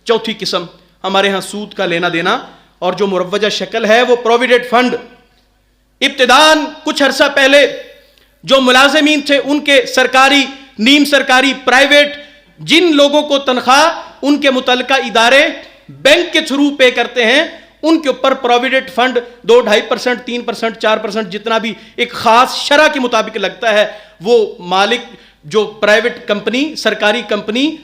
चौथी किस्म हमारे यहाँ सूद का लेना देना, और जो मुरव्वजा शक्ल है वो प्रोविडेंट फंड। इब्तिदान कुछ अरसा पहले जो मुलाजिमीन थे उनके सरकारी, नीम सरकारी, प्राइवेट, जिन लोगों को तनख्वाह उनके मुतल्लिका इदारे बैंक के थ्रू पे करते हैं, उनके ऊपर प्रोविडेंट फंड 2-2.5%, 3%, 4% जितना भी एक खास शरह के मुताबिक लगता है, वो मालिक जो प्राइवेट कंपनी,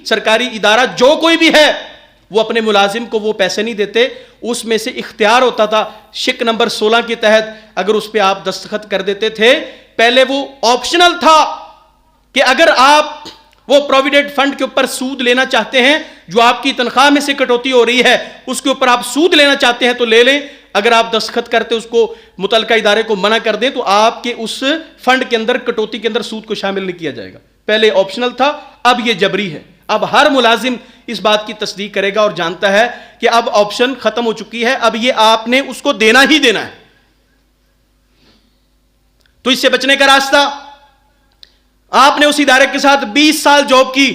सरकारी इदारा जो कोई भी है, वो अपने मुलाजिम को वो पैसे नहीं देते। उसमें से इख्तियार होता था शिक नंबर 16 के तहत, अगर उस पर आप दस्तखत कर देते थे, पहले वो ऑप्शनल था कि अगर आप वो प्रोविडेंट फंड के ऊपर सूद लेना चाहते हैं, जो आपकी तनख्वाह में से कटौती हो रही है उसके ऊपर आप सूद लेना चाहते हैं तो ले लें। अगर आप दस्तखत करते उसको मुतल्लिका इदारे को मना कर दें तो आपके उस फंड के अंदर, कटौती के अंदर सूद को शामिल नहीं किया जाएगा। पहले ऑप्शनल था, अब यह जबरी है। अब हर मुलाजिम इस बात की तस्दीक करेगा और जानता है कि अब ऑप्शन खत्म हो चुकी है, अब यह आपने उसको देना ही देना है। तो इससे बचने का रास्ता, आपने उस इदारे के साथ 20 साल जॉब की,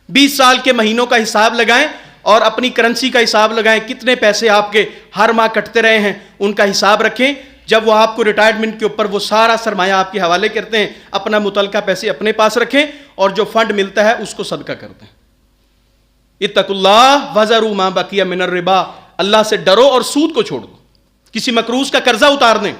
20 साल के महीनों का हिसाब लगाएं और अपनी करेंसी का हिसाब लगाएं, कितने पैसे आपके हर माह कटते रहे हैं उनका हिसाब रखें। जब वो आपको रिटायरमेंट के ऊपर वो सारा सरमाया आपके हवाले करते हैं, अपना मुतल्लिका पैसे अपने पास रखें और जो फंड मिलता है उसको सदका कर दें। इत्तकुल्लाह वज़रू मा बकिया मिनर रिबा, अल्लाह से डरो और सूद को छोड़ दो, किसी मकरूज का कर्जा उतार दें।